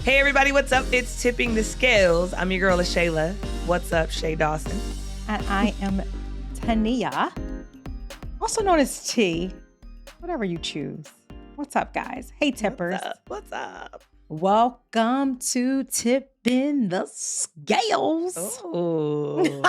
Hey everybody, what's up? It's Tipping the Scales. I'm your girl, Shayla. What's up, Shay Dawson? And I am Tania, also known as T, whatever you choose. What's up, guys? Hey, tippers. What's up? Welcome to Tipping the Scales. Oh,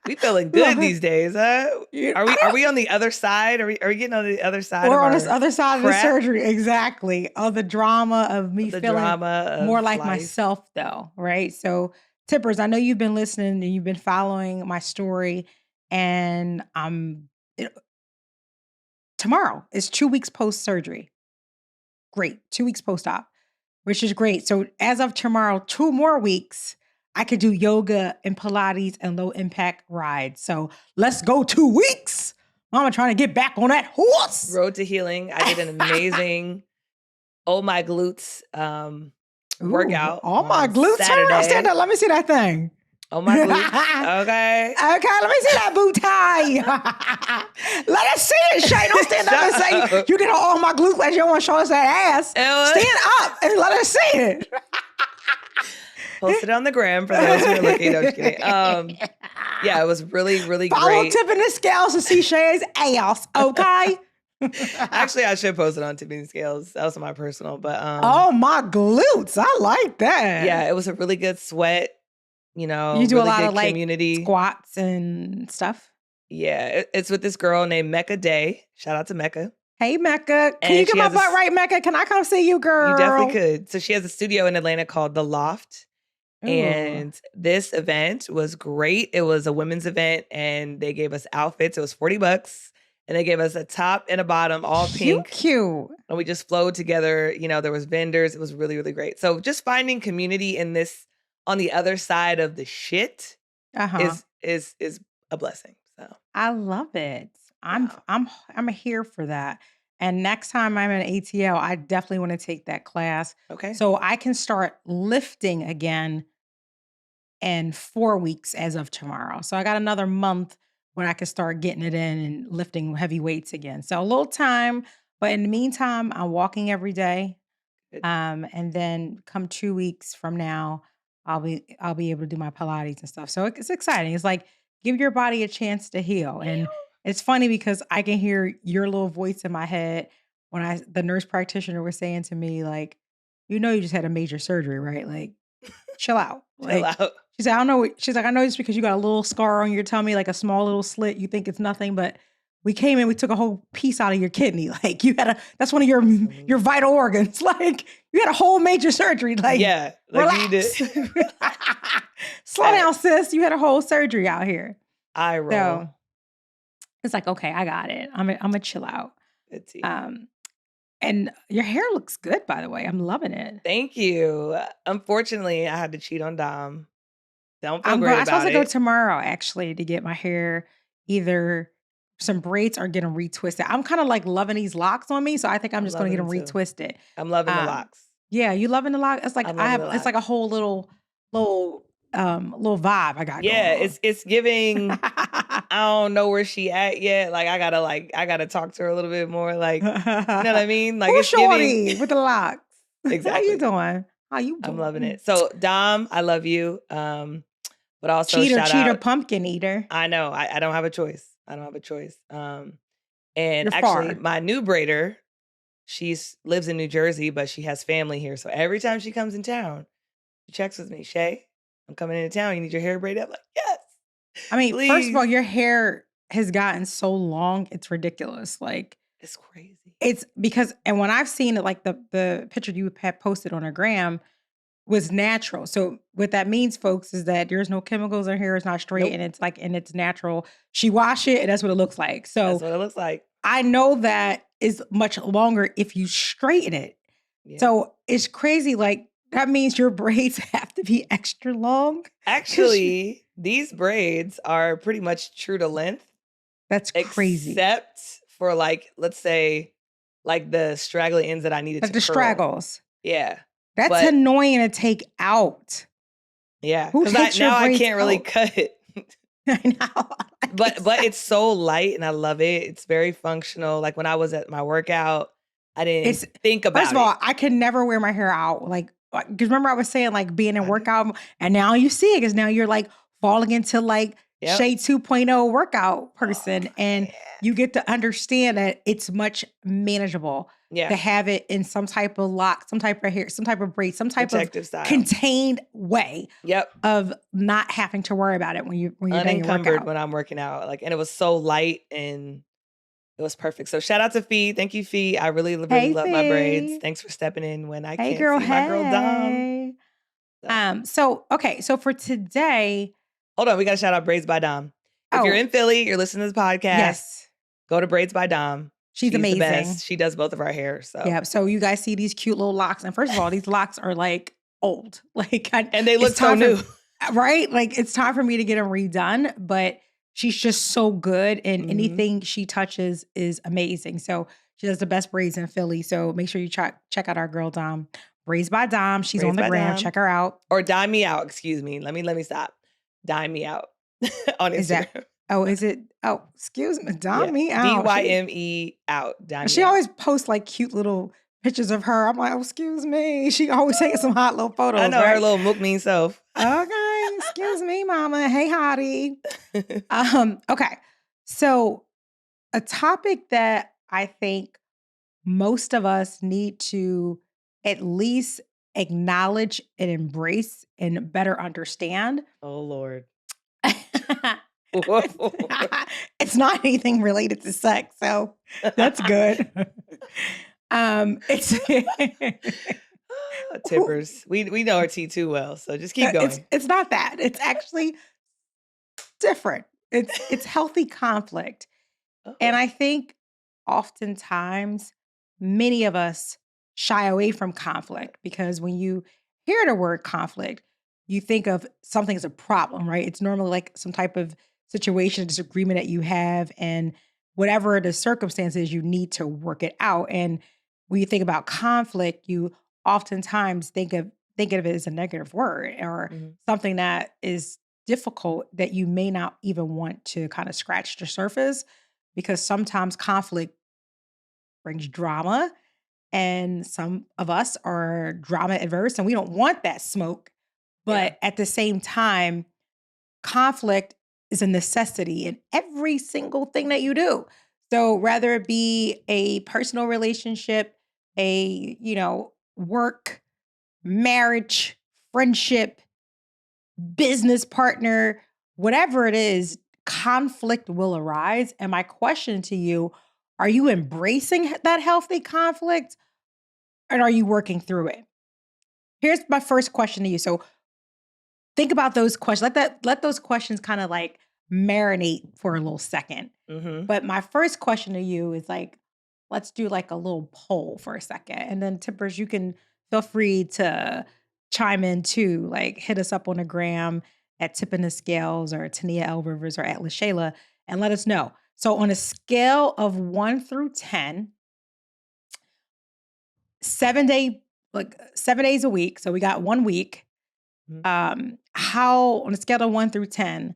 we feeling good these days, huh? Are we on the other side? Are we getting on the other side? We're on this other side crap? of the surgery, exactly. Of the drama of me feeling more like life. myself, though, right? So, tippers, I know you've been listening and you've been following my story, and tomorrow is 2 weeks post surgery. Great, 2 weeks post op, which is great. So as of tomorrow, 2 more weeks, I could do yoga and Pilates and low impact rides. So let's go 2 weeks. Mama trying to get back on that horse. Road to healing. I did an amazing Oh My Glutes workout. Oh my glutes. Turn around, stand up. Let me see that thing. Oh my glutes. Okay. Okay, let me see that boot tie. Let us see it, Shay. Don't stand up and say you did all my glutes like you don't want to show us that ass. Stand up and let us see it. Post it on the gram for those who are looking. No, just kidding. Yeah, it was really, really great. Follow Tipping the Scales to see Shay's ass, okay? Actually, I should post it on Tipping the Scales. That was my personal, but oh my glutes. I like that. Yeah, it was a really good sweat. You know, you do really a lot of community squats and stuff. Yeah, it's with this girl named Mecca Day. Shout out to Mecca. Hey, Mecca. Can you get my butt right, Mecca? Can I come see you, girl? You definitely could. So she has a studio in Atlanta called The Loft. Ooh. And this event was great. It was a women's event and they gave us outfits. It was $40. And they gave us a top and a bottom, all pink. Cute. And we just flowed together. You know, there was vendors. It was really, really great. So just finding community in this on the other side of the shit is a blessing. So I love it. I'm here for that. And next time I'm in ATL, I definitely want to take that class. Okay. So I can start lifting again in 4 weeks as of tomorrow. So I got another month when I can start getting it in and lifting heavy weights again. So a little time, but in the meantime, I'm walking every day. And then come 2 weeks from now, I'll be able to do my Pilates and stuff. So it's exciting. It's like give your body a chance to heal. And it's funny because I can hear your little voice in my head when the nurse practitioner was saying to me, like, you know, you just had a major surgery, right? Like, chill out. Chill out. She's like, I don't know. She's like, I know it's because you got a little scar on your tummy, like a small little slit. You think it's nothing, but we came in, we took a whole piece out of your kidney. Like that's one of your vital organs. Like you had a whole major surgery. Like, yeah, like relax. You did. Slow down, sis. You had a whole surgery out here. I roll. So it's like, okay, I got it. I'm gonna chill out. And your hair looks good, by the way. I'm loving it. Thank you. Unfortunately, I had to cheat on Dom. Don't feel great about it. I'm supposed to go tomorrow, actually, to get my hair either some braids or get them retwisted. I'm kind of like loving these locks on me, so I think I'm just going to get them retwisted. I'm loving the locks. Yeah, you loving the lock? It's like it's like a whole little vibe I got. Yeah, it's giving. I don't know where she at yet. Like I gotta talk to her a little bit more. Like you know what I mean? Like it's shorty giving with the locks. Exactly. How you doing? How you doing? I'm loving it. So Dom, I love you. But also cheater, pumpkin eater. I know. I don't have a choice. And actually, my new braider, she lives in New Jersey, but she has family here. So every time she comes in town, she checks with me. Shay, I'm coming into town. You need your hair braided? I'm like, yes. I mean, please. First of all, your hair has gotten so long, it's ridiculous. Like it's crazy. It's because, and when I've seen it, like the picture you had posted on her gram was natural. So what that means, folks, is that there's no chemicals in her hair. It's not straight, and it's natural. She washed it, and that's what it looks like. So that's what it looks like. I know that is much longer if you straighten it. Yeah. So it's crazy. Like that means your braids have to be extra long. Actually, these braids are pretty much true to length. That's crazy. Except for like, let's say, like the straggly ends that I needed to curl. Straggles. Yeah. That's annoying to take out. Yeah, because now I can't really cut it. I know. But it's so light and I love it. It's very functional. Like when I was at my workout, I didn't think about it. First of all, I can never wear my hair out like because remember I was saying like being in I do. workout, and now you see it because now you're like falling into like Yep. Shay 2.0 workout Oh, person, and man. you get to understand that it's much manageable to Yeah. have it in some type of lock, some type of hair, some type of braid, some type of Protective style. contained way Yep. of not having to worry about it when you're done your Unencumbered workout. when I'm working out. Like, and it was so light and it was perfect. So shout out to Fee. Thank you, Fee. I really, really Hey, love my braids. Fee. Thanks for stepping in when I Hey, can't girl. see my girl Dom. Hey. So Okay. So for today, hold on, we gotta shout out Braids by Dom. If you're oh, in Philly, you're listening to this podcast, yes, go to Braids by Dom. she's She's the amazing. best. She does both of our hair. So Yeah. So you guys see these cute little locks, and first of all, these locks are like old. Like, and they look it's so time for new. right. Like it's time for me to get them redone. But she's just so good, and anything she touches is amazing. So she does the best braids in Philly. So make sure you check out our girl Dom, Braids by Dom. She's Braids on the by gram. Dom. Check her out. Or dime me out, excuse me. Let me stop. Dime me out on Is that? Instagram. Oh, is it? Oh, excuse me. Dom Yeah. me out. DYME out. Dime me She out. always posts like cute little pictures of her. I'm like, oh, excuse me. She always taking some hot little I photos, know her right? little mook mean self. Okay, excuse me, mama. Hey, hottie. Okay. So a topic that I think most of us need to at least acknowledge and embrace and better understand. Oh Lord. It's not anything related to sex, so that's good. It's Tippers. We know our tea too well, so just keep going. it's not that. It's actually different. It's healthy conflict. And Oh. I think oftentimes many of us shy away from conflict because when you hear the word conflict, you think of something as a problem, right? It's normally like some type of situation, disagreement that you have, and whatever the circumstances, you need to work it out. And when you think about conflict, you oftentimes think of it as a negative word or Mhm. something that is difficult that you may not even want to kind of scratch the surface because sometimes conflict brings drama and some of us are drama adverse and we don't want that smoke. Yeah. But at the same time, conflict is a necessity in every single thing that you do. So whether it be a personal relationship, a, work, marriage, friendship, business partner, whatever it is, conflict will arise. And my question to you, are you embracing that healthy conflict and are you working through it? Here's my first question to you. So think about those questions. Let those questions kind of like marinate for a little second. Mhm. But my first question to you is like, let's do like a little poll for a second. And then Tippers, you can feel free to chime in too. Like hit us up on the gram at Tipping the Scales or Tania L. Rivers or at LaShayla and let us know. So on a scale of 1 through 10, 7 days a week. So we got 1 week. Mhm. How on a scale of 1 through 10,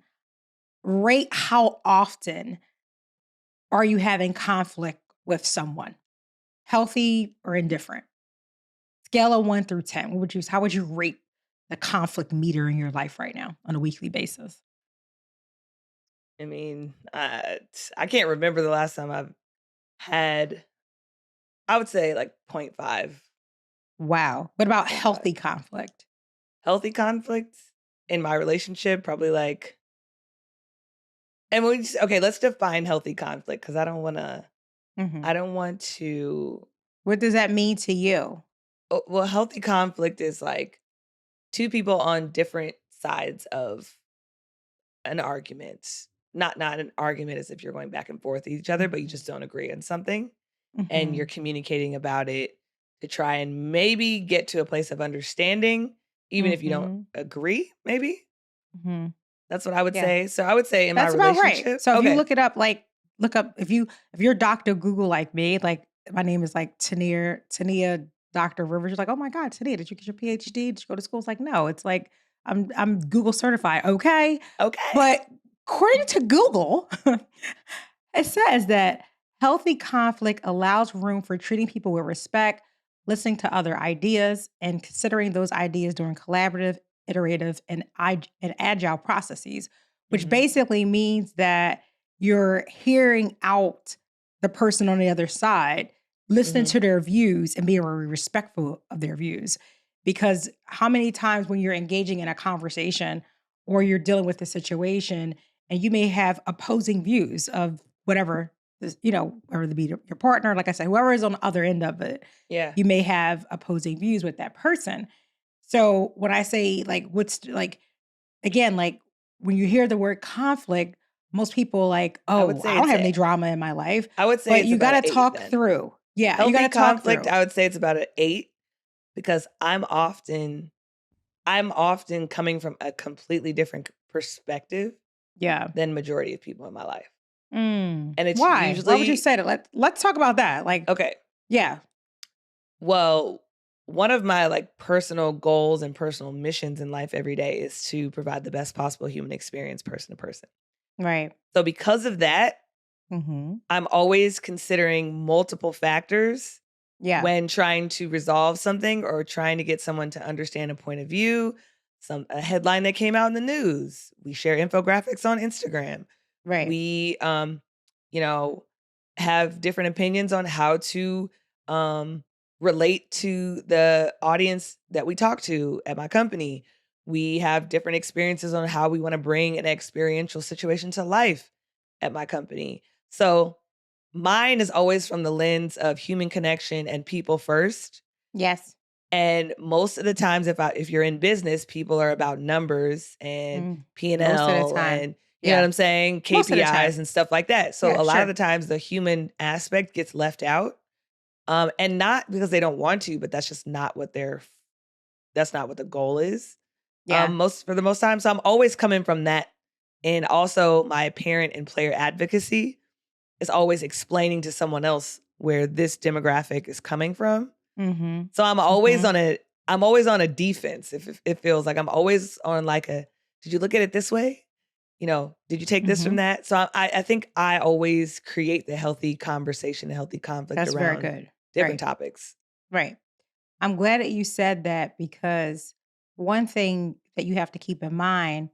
rate how often are you having conflict with someone, healthy or indifferent? Scale of 1 through 10. How would you rate the conflict meter in your life right now on a weekly basis? I mean, I can't remember the last time I've had I would say like point 0.5. Wow. What about Point 0.5. healthy conflict? Healthy conflicts in my relationship, probably like and we just okay, let's define healthy conflict because Mhm. I don't want to What does that mean to you? well, healthy conflict is like two people on different sides of an argument. Not an argument as if you're going back and forth with each other, but you Mhm. just don't agree on something and you're Mhm. communicating about it to try and maybe get to a place of understanding, even if you don't Mhm. agree, maybe. Mhm. That's what I would Yeah. say. So I would say in my That's about right. relationship So if you okay. look it up, like look up if you're Dr. Google like me, like my name is like Tania Dr. Rivers, you're like, oh my God, Tania, did you get your PhD? Did you go to school? It's like, no, it's like I'm Google certified. Okay. Okay. But according to Google, it says that healthy conflict allows room for treating people with respect, listening to other ideas, and considering those ideas during collaborative, iterative, and agile processes, which Mhm. basically means that you're hearing out the person on the other side, listening Mhm. to their views, and being very respectful of their views. Because how many times when you're engaging in a conversation or you're dealing with a situation and you may have opposing views of whatever, whether it be your partner, like I said, whoever is on the other end of it, Yeah. you may have opposing views with that person. So when I say again, like when you hear the word conflict, most people like, I would oh, say I don't it's have a any drama in my life. I would say But it's you about an gotta 8 talk then. through. Yeah, you Healthy gotta talk conflict, through. I would say it's about an 8 because I'm often coming from a completely different perspective Yeah. than majority of people in my life. And it's Why? Why would you usually say that? Let's talk about that. Like, okay. yeah. Well, one of my like personal goals and personal missions in life every day is to provide the best possible human experience person to person. Right. So because of that, Mhm. I'm always considering multiple factors Yeah. when trying to resolve something or trying to get someone to understand a point of view, a headline that came out in the news. We share infographics on Instagram. Right. We you know, have different opinions on how to um relate to the audience that we talk to at my company. We have different experiences on how we want to bring an experiential situation to life at my company. So mine is always from the lens of human connection and people first. Yes. And most of the times if you're in business, people are about numbers and Most of the P&L time. and you know what Yeah. I'm saying, Most of the time. KPIs and stuff like that. So Yeah, a lot of sure. the times the human aspect gets left out. And not because they don't want to, but that's not what the goal is. Yeah. Most for the most time. So I'm always coming from that. And also my parent and player advocacy is always explaining to someone else where this demographic is coming from. Mhm. So Mhm. I'm always on a defense. If it feels like I'm always on like a, did you look at it this way? Did you take this from Mhm. that? So I think I always create the healthy conversation, the healthy conflict That's very around good. different Right. topics. Right. I'm glad that you said that because one thing that you have to keep in mind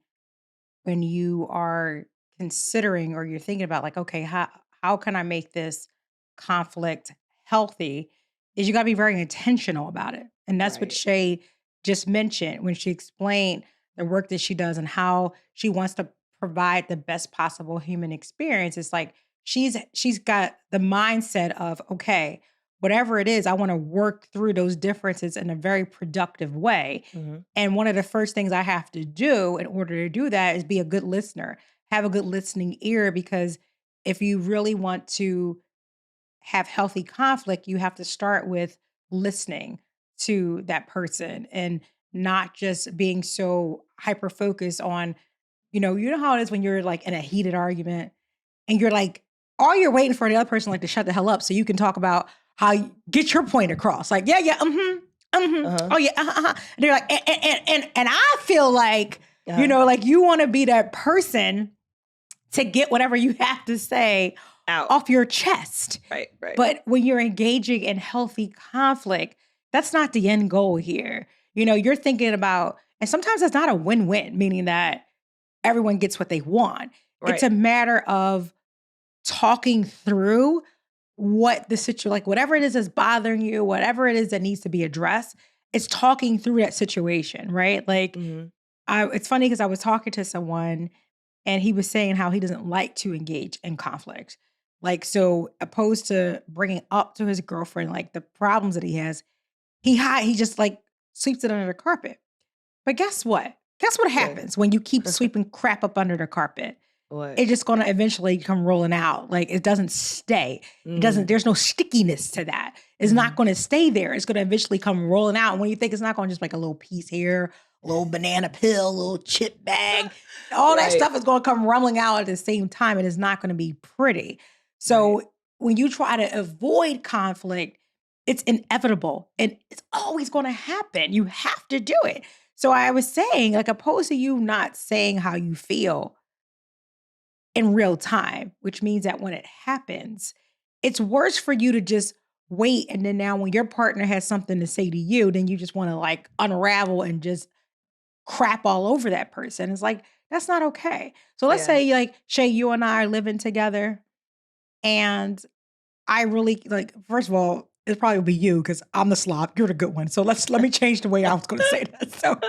when you are considering or you're thinking about like, okay, how can I make this conflict healthy is you got to be very intentional about it. And that's what Right. Shay just mentioned when she explained the work that she does and how she wants to provide the best possible human experience. It's like she's got the mindset of, okay, whatever it is, I want to work through those differences in a very productive way. Mhm. And one of the first things I have to do in order to do that is be a good listener, have a good listening ear, because if you really want to have healthy conflict, you have to start with listening to that person and not just being so hyper focused on, you know how it is when you're like in a heated argument and you're like, all you're waiting for the other person like to shut the hell up so you can talk about how you get your point across. Like, yeah, yeah, Uh-huh. oh yeah, And they're like, and I feel like, Uh-huh. like you want to be that person to get whatever you have to say Out. off your chest. Right, right. But when you're engaging in healthy conflict, that's not the end goal here. You're thinking about, and sometimes it's not a win-win, meaning that everyone gets what they want. It's Right. a matter of talking through what the situation, like whatever it is that's bothering you, whatever it is that needs to be addressed, it's talking through that situation, right? Like, Mhm. it's funny because I was talking to someone and he was saying how he doesn't like to engage in conflict. Like, so opposed to bringing up to his girlfriend, like the problems that he has, he just like sweeps it under the carpet. But guess what? Guess what What? happens when you keep sweeping crap up under the carpet? What? It's just gonna eventually come rolling out. Like it doesn't stay. Mm. There's no stickiness to that. It's not Mhm. gonna stay there. It's gonna eventually come rolling out. And when you think it's not gonna just like a little piece here, a little banana peel, a little chip bag, all that Right, stuff is gonna come rumbling out at the same time. And it's not gonna be pretty. right. So when you try to avoid conflict, it's inevitable and it's always gonna happen. You have to do it. So I was saying, like, opposed to you not saying how you feel in real time, which means that when it happens, it's worse for you to just wait. And then now when your partner has something to say to you, then you just want to like unravel and just crap all over that person. It's like, that's not okay. So let's say like Shay, you and I are living together and I really like, first of all, it probably would be you because I'm the slob. You're the good one. So let me change the way I was going to say that. So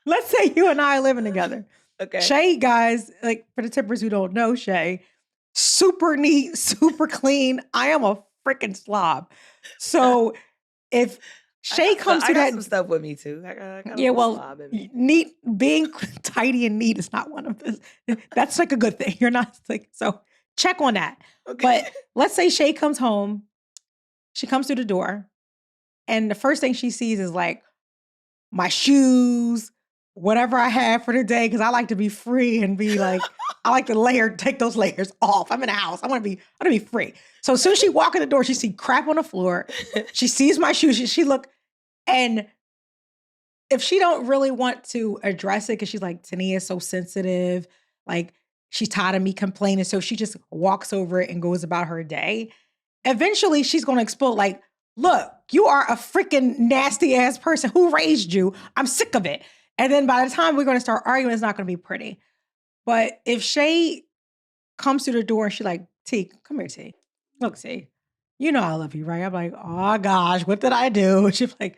let's say you and I are living together. Okay. Shay, guys, like for the tippers who don't know Shay, super neat, super clean. I am a freaking slob. So if Shay comes to that, some stuff with me too. I got yeah, a well, slob in me. neat, being tidy and neat is not one of this. That's like a good thing. You're not like, so check on that. Okay. But let's say Shay comes home. She comes through the door, and the first thing she sees is like my shoes, whatever I have for the day, because I like to be free and be like, I like to take those layers off. I'm in the house. I want to be free. So as soon as she walk in the door, she see crap on the floor. She sees my shoes. She look, and if she don't really want to address it, because she's like, Tania is so sensitive, like she's tired of me complaining. So she just walks over it and goes about her day. Eventually she's going to explode like, look, you are a freaking nasty ass person. Who raised you? I'm sick of it. And then by the time we're going to start arguing, it's not going to be pretty. But if Shay comes through the door and she's like, T, come here, T. Look, T, you know I love you, right? I'm like, oh gosh, what did I do? She's like,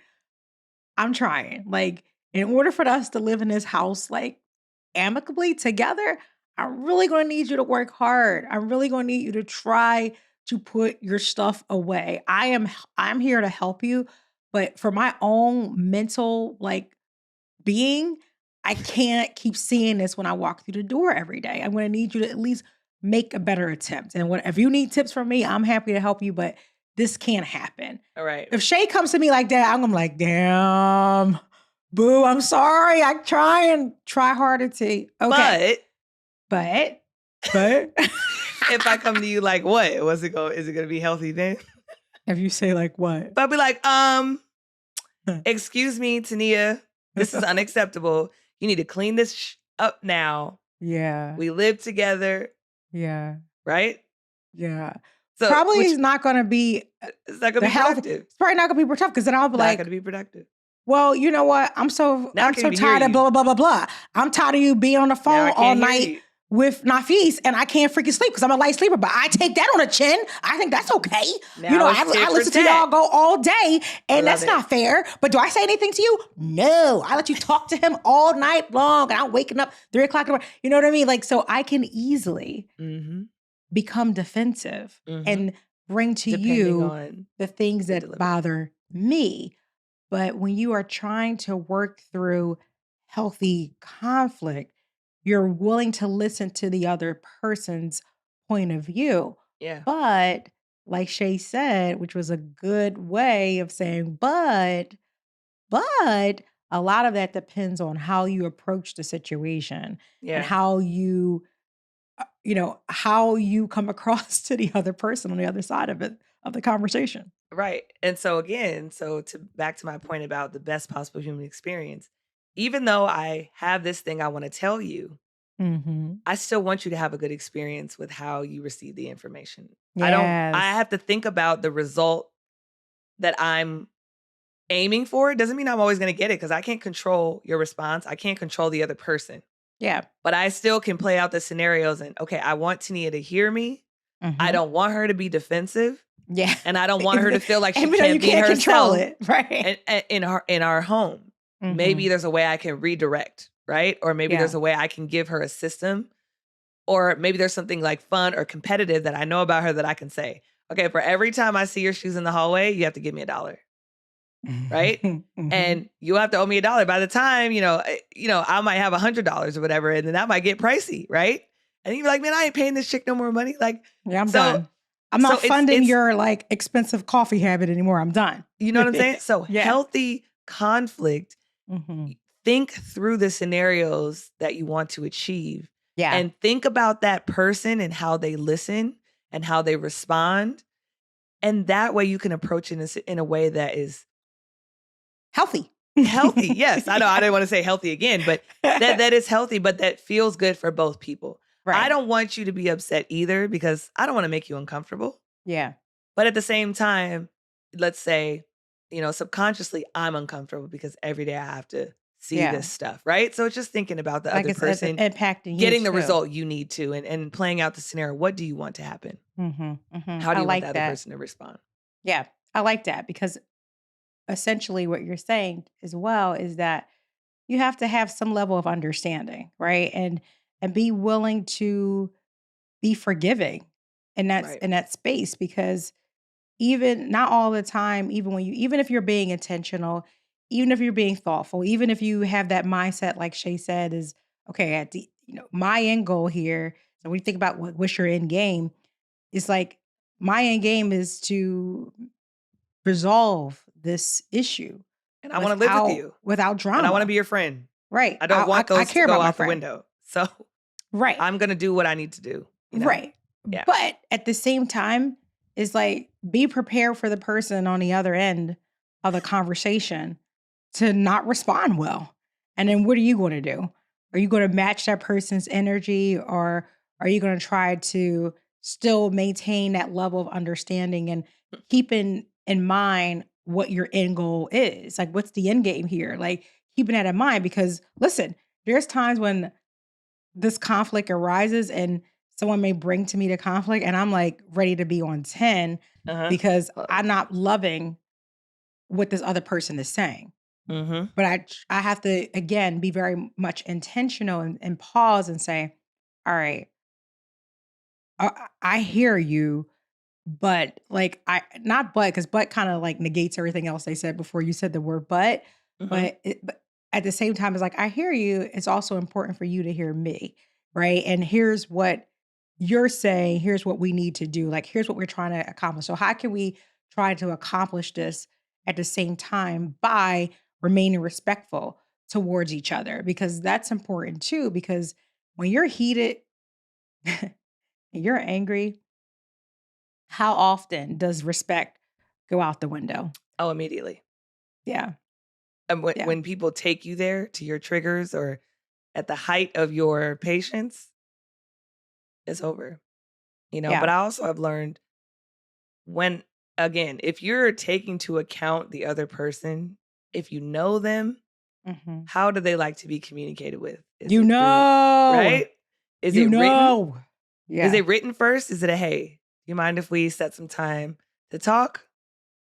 I'm trying. Like, in order for us to live in this house, like amicably together, I'm really going to need you to work hard. I'm really going to need you to try to put your stuff away. I'm here to help you, but for my own mental like being, I can't keep seeing this when I walk through the door every day. I'm going to need you to at least make a better attempt. And if you need tips from me, I'm happy to help you, but this can't happen. All right. If Shay comes to me like that, I'm gonna be like, damn, boo, I'm sorry. I try harder to. Okay. But if I come to you like what? Is it gonna be healthy then? If you say like what? But I'll be like, excuse me, Tania, this is unacceptable. You need to clean this up now. Yeah. We live together. Yeah. Right? Yeah. So probably it's not gonna be it's not gonna be productive. It's probably not gonna be productive because then I'll be not like, gonna be productive. Well, you know what? I'm so tired of blah, blah, blah, blah, blah. I'm tired of you being on the phone all night with Nafis and I can't freaking sleep because I'm a light sleeper, but I take that on the chin. I think that's okay. Now I listen to y'all go all day and that's not fair. But do I say anything to you? No. I let you talk to him all night long and I'm waking up 3 o'clock in the morning. You know what I mean? Like, so I can easily become defensive and bring to you the things that bother me. But when you are trying to work through healthy conflict, you're willing to listen to the other person's point of view. Yeah. But like Shay said, which was a good way of saying, but a lot of that depends on how you approach the situation and how you, how you come across to the other person on the other side of it, of the conversation. Right. And so again, back to my point about the best possible human experience, even though I have this thing I want to tell you, I still want you to have a good experience with how you receive the information. Yes. I have to think about the result that I'm aiming for. It doesn't mean I'm always going to get it because I can't control your response. I can't control the other person. Yeah. But I still can play out the scenarios and, okay, I want Tania to hear me. I don't want her to be defensive. Yeah. And I don't want her to feel like she can't be herself. Control it, right? In our home. Maybe there's a way I can redirect, right? Or maybe there's a way I can give her a system. Or maybe there's something like fun or competitive that I know about her that I can say, okay, for every time I see your shoes in the hallway, you have to give me $1. Right? And you have to owe me $1. By the time, I might have $100 or whatever, and then that might get pricey, right? And you're like, man, I ain't paying this chick no more money. Like, yeah, I'm done. I'm not funding your like expensive coffee habit anymore. I'm done. You know what I'm saying? So healthy conflict, think through the scenarios that you want to achieve. Yeah. And think about that person and how they listen and how they respond. And that way you can approach it in a way that is healthy. Healthy, yes. I know I didn't want to say healthy again, but that is healthy, but that feels good for both people. Right. I don't want you to be upset either because I don't want to make you uncomfortable. Yeah. But at the same time, let's say, subconsciously I'm uncomfortable because every day I have to see Yeah. this stuff, right? So it's just thinking about the Like other it's person impacting you getting the too. result you need to and playing out the scenario. What do you want to happen? How do I you want the like other that. person to respond? Yeah. I like that because essentially what you're saying as well is that you have to have some level of understanding, right? And be willing to be forgiving Right. in that space because even not all the time, even if you're being intentional, even if you're being thoughtful, even if you have that mindset, like Shay said, is okay, at the my end goal here. So when you think about what's your end game, it's like my end game is to resolve this issue And I wanna live with you, without and I wanna drama. be your friend. Right. I don't want I those to care go about my out the friend. window. So, Right. I'm gonna do what I need to do, you know? Right. Yeah. But at the same time, it's like be prepared for the person on the other end of the conversation to not respond well. And then what are you going to do? Are you going to match that person's energy or are you going to try to still maintain that level of understanding and keeping in mind what your end goal is? Like, what's the end game here? Like, keeping that in mind because listen, there's times when this conflict arises and someone may bring to me the conflict and I'm like ready to be on 10 Uh-huh. because Uh-oh. I'm not loving what this other person is saying. Mhm. But I have to again be very much intentional and pause and say, all right, I hear you, but like I not because but kind of like negates everything else they said before you said the word Mhm. but at the same time it's like I hear you. It's also important for you to hear me, right? And here's what you're saying. Here's what we need to do. Like here's what we're trying to accomplish. So how can we try to accomplish this at the same time by remaining respectful towards each other? Because that's important too. Because when you're heated, and you're angry, how often does respect go out the window? Oh, immediately. Yeah, And when yeah, when people take you there to your triggers or at the height of your patience, it's over, But yeah. I also have learned when again, if you're taking to account the other person, if you know them, Mhm. how do they like to be communicated with? Is You it through know, right? Is you it written? know. Is Yeah, it written first? Is it a, "Hey, you mind if we set some time to talk?"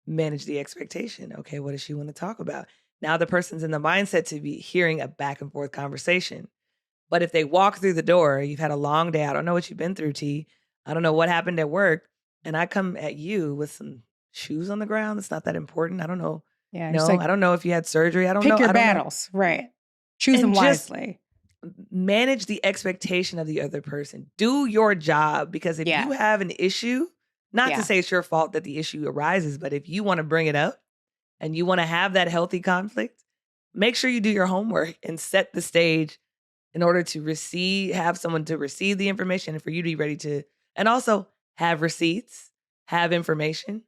Manage the expectation. Okay, what does she wanna talk about? Now the person's in the mindset to be hearing a back and forth conversation. But if they walk through the door, you've had a long day, I don't know what you've been through, T. I don't know what happened at work, and I come at you with some shoes on the ground, it's not that important. I don't know, yeah. It's I like don't know if you had surgery. pick your I don't know. battles, right? Choose them And just wisely. manage the expectation of the other person. Do your job because if you Yeah, have an issue, not to yeah, say it's your fault that the issue arises, but if you wanna bring it up and you wanna have that healthy conflict, make sure you do your homework and set the stage in order to have someone to receive the information and for you to be ready to and also have receipts, have information,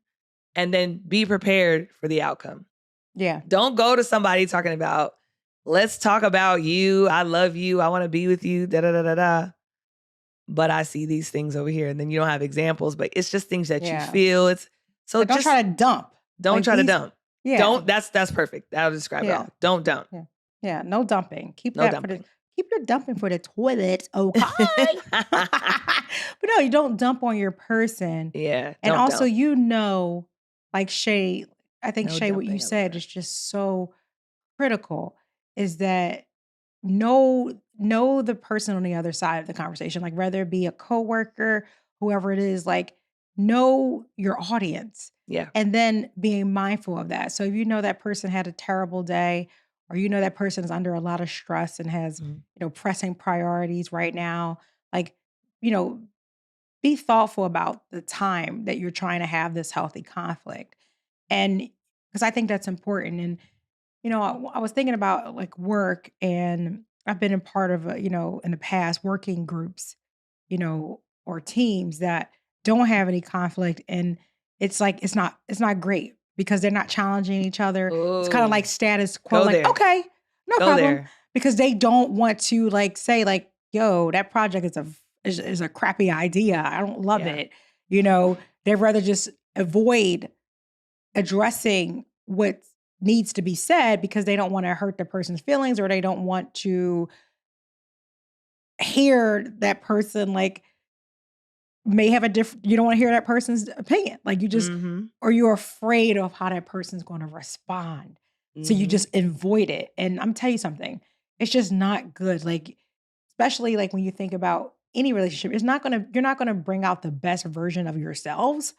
and then be prepared for the outcome. yeah, Don't go to somebody talking about, let's talk about you. I love you. I want to be with you. Da da da da da. But I see these things over here. And then you don't have examples, but it's just things that you yeah. feel. It's so Like don't just try to dump. don't Like try to these. dump. Yeah, That's perfect. That'll describe it yeah. all. Don't dump. Yeah. Yeah, no dumping. No dumping. Keep your dumping for the toilet, okay? But no, you don't dump on your person. Yeah, And don't also, dump. like Shay, I think No Shay, what you dumping. I love said that. is just so critical is that know the person on the other side of the conversation, like whether it be a coworker, whoever it is, like know your audience Yeah. and then being mindful of that. So if you know that person had a terrible day or you know that person is under a lot of stress and has, Mhm. pressing priorities right now, like, you know, be thoughtful about the time that you're trying to have this healthy conflict. And because I think that's important. And I was thinking about like work and I've been a part of, in the past working groups, or teams that don't have any conflict. And it's like, it's not great because they're not challenging each other. It's kind of like Oh, status quo, go like, there. okay, no Go problem. there. Because they don't want to like say like, yo, that project is a crappy idea. I don't love Yeah. it. They'd rather just avoid addressing what needs to be said because they don't want to hurt the person's feelings or they don't want to hear that person like may have a different you don't want to hear that person's opinion. Like you just Mhm. or you're afraid of how that person's going to respond. So you Mhm. just avoid it. And I'm telling you something, it's just not good. Like, especially like when you think about any relationship, you're not gonna bring out the best version of yourselves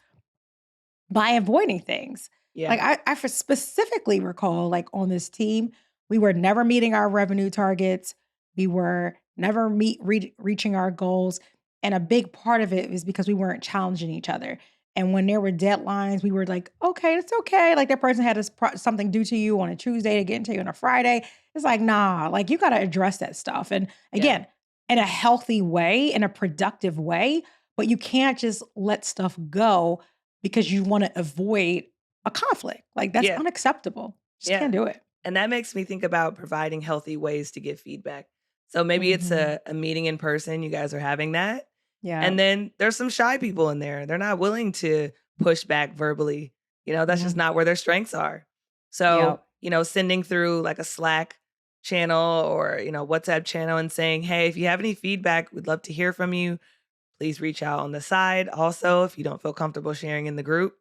by avoiding things. Like Yeah. specifically recall, like on this team, we were never meeting our revenue targets. We were never reaching our goals, and a big part of it is because we weren't challenging each other. And when there were deadlines, we were like, "Okay, it's okay." Like that person had something due to you on a Tuesday to get into you on a Friday. It's like, nah, like you got to address that stuff. And Yeah. again, in a healthy way, in a productive way, but you can't just let stuff go because you wanna avoid a conflict. Like, that's Yeah. unacceptable. Just Yeah. can't do it. And that makes me think about providing healthy ways to give feedback. So maybe it's Mhm. a meeting in person, you guys are having that. Yeah. And then there's some shy people in there. They're not willing to push back verbally. That's just Mhm. not where their strengths are. So, Yep. sending through like a Slack channel or, WhatsApp channel and saying, "Hey, if you have any feedback, we'd love to hear from you. Please reach out on the side." Also, if you don't feel comfortable sharing in the group,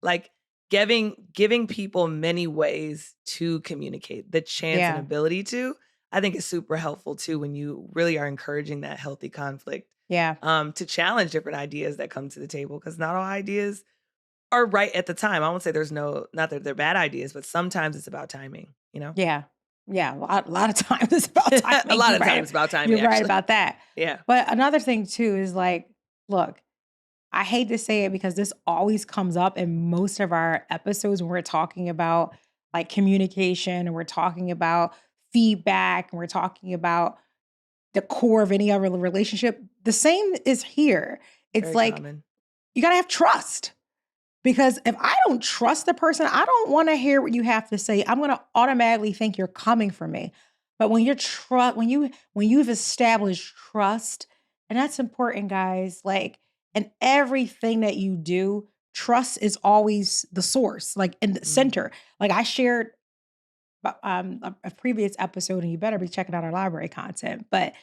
like giving people many ways to communicate, the chance and Yeah. ability to, I think is super helpful too when you really are encouraging that healthy conflict, Yeah. to challenge different ideas that come to the table because not all ideas are right at the time. I won't say there's no not that they're bad ideas, but sometimes it's about timing, you know? Yeah. Yeah. A lot of times it's about A timing. lot of times it's about timing, You're right actually. about that. Yeah. But another thing too is like, look, I hate to say it because this always comes up in most of our episodes when we're talking about like communication and we're talking about feedback and we're talking about the core of any other relationship. The same is here. It's Very like common. you got to have trust. Because if I don't trust the person, I don't want to hear what you have to say. I'm going to automatically think you're coming for me. But when you've established trust, and that's important, guys, like in everything that you do, trust is always the source, like in the Mhm. center. Like I shared a previous episode, and you better be checking out our library content, but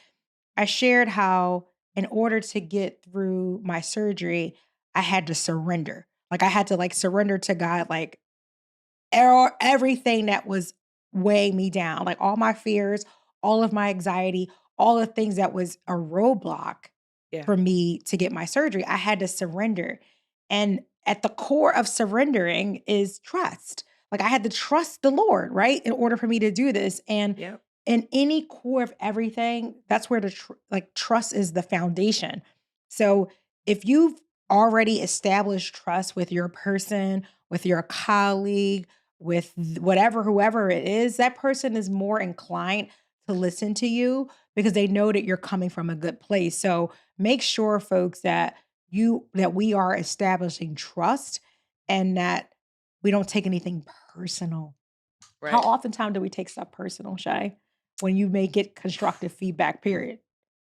I shared how in order to get through my surgery, I had to surrender. Like I had to like surrender to God, like everything that was weighing me down, like all my fears, all of my anxiety, all the things that was a roadblock Yeah. for me to get my surgery. I had to surrender. And at the core of surrendering is trust. Like I had to trust the Lord, right? In order for me to do this. And Yep. in any core of everything, that's where like trust is the foundation. So if you've already established trust with your person, with your colleague, with whatever, whoever it is, that person is more inclined to listen to you because they know that you're coming from a good place. So make sure, folks, that we are establishing trust and that we don't take anything personal. How Right. oftentimes do we take stuff personal, Shay? When you may get constructive feedback, period.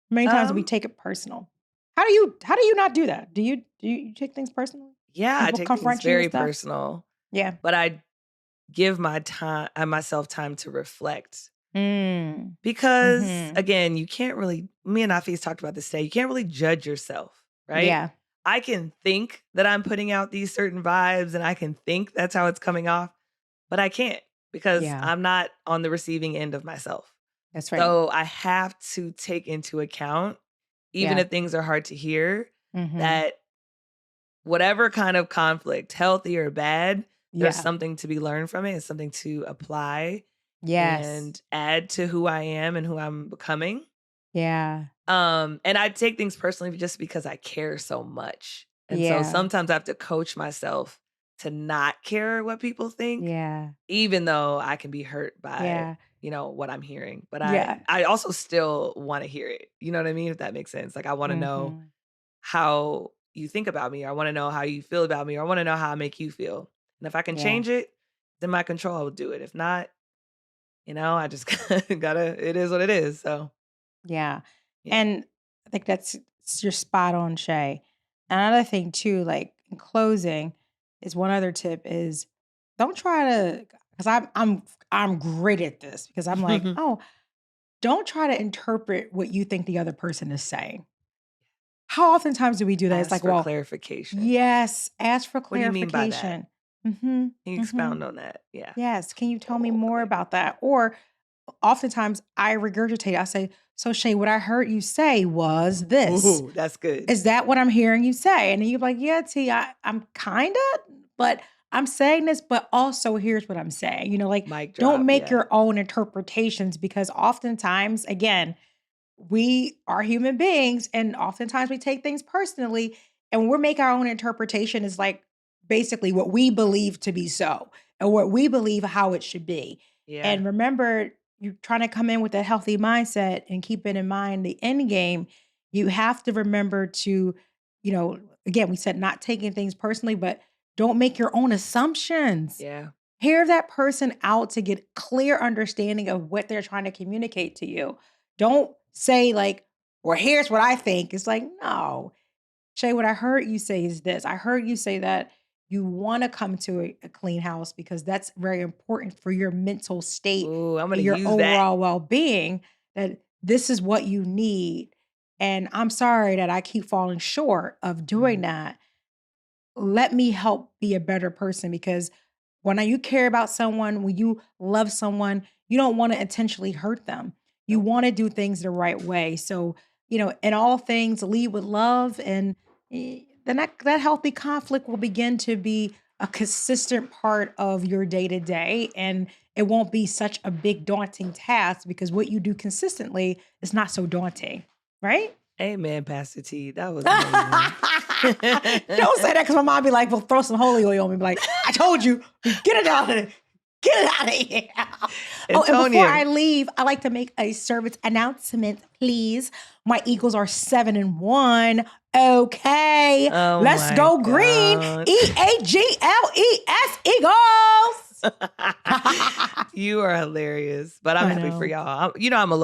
Many times do we Um, take it personal? How do you not do that? Do you take things personally? yeah, I People take things confront you with very stuff? personal, Yeah. but I give myself time to reflect. Mm. Because Mhm. again, you can't really me and Afi's talked about this today, you can't really judge yourself, right? Yeah. I can think that I'm putting out these certain vibes and I can think that's how it's coming off, but I can't because Yeah. I'm not on the receiving end of myself. That's right. So I have to take into account, even Yeah. if things are hard to hear, Mhm. that whatever kind of conflict, healthy or bad, there's Yeah. something to be learned from it. It's something to apply Yes. and add to who I am and who I'm becoming. Yeah. And I take things personally just because I care so much. And so Yeah. sometimes I have to coach myself to not care what people think, Yeah. even though I can be hurt by, Yeah. what I'm hearing. But I Yeah. I also still want to hear it. You know what I mean? If that makes sense. Like I want to know Mhm. how you think about me, or I want to know how you feel about me, or I want to know how I make you feel. And if I can Yeah. change it, then my control, I will do it. If not, I just gotta it is what it is. So Yeah. yeah. And I think you're spot on, Shay. Another thing too, like in closing, is one other tip is don't try to, because I'm great at this because I'm like, oh, don't try to interpret what you think the other person is saying. How oftentimes do we do that? It's Ask like, for well, clarification. yes, ask for What do you mean by that? clarification. Mm-hmm. Can you Mm-hmm. expound on that? Yeah. Yes. Can you tell me Oh, more okay. about that? Or oftentimes I regurgitate. I say, so Shay, what I heard you say was this. Ooh, that's good. Is that what I'm hearing you say? And then you're like, yeah, T, I'm kind of, but I'm saying this, but also here's what I'm saying. Like, Mic don't drop, make yeah. your own interpretations because oftentimes, again, we are human beings and oftentimes we take things personally and when we make our own interpretation is like basically what we believe to be so and what we believe how it should be. Yeah. And remember, you're trying to come in with a healthy mindset and keep it in mind the end game. You have to remember to, again, we said not taking things personally, but don't make your own assumptions. Yeah. Hear that person out to get clear understanding of what they're trying to communicate to you. Don't say like, well, here's what I think. It's like, no. Shay, what I heard you say is this. I heard you say that you want to come to a clean house because that's very important for your mental state Ooh, I'm and gonna your use that. overall well-being, that this is what you need. And I'm sorry that I keep falling short of doing that. Let me help be a better person because when you care about someone, when you love someone, you don't want to intentionally hurt them. You Nope. want to do things the right way. So, in all things, lead with love, and then that healthy conflict will begin to be a consistent part of your day to day. And it won't be such a big, daunting task because what you do consistently is not so daunting, right? Amen, Pastor T. That was Don't amazing. say that because my mom be like, well, throw some holy oil on me. Be like, I told you, get it out of here. Get it out of here. Oh, and before I Antonio. leave, I like to make a service announcement, please. My Eagles are 7-1. Okay. Oh Let's my go green. God. EAGLES Eagles. You are hilarious. But I'm I happy for know. y'all. I'm a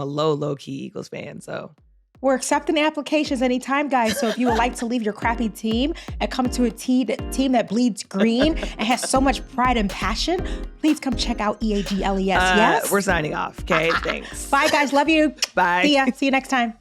low key Eagles fan. So We're accepting applications anytime, guys. So if you would like to leave your crappy team and come to a team that bleeds green and has so much pride and passion, please come check out EAGLES. Yes? We're signing off. Okay, thanks. Bye, guys. Love you. Bye. See ya. See you next time.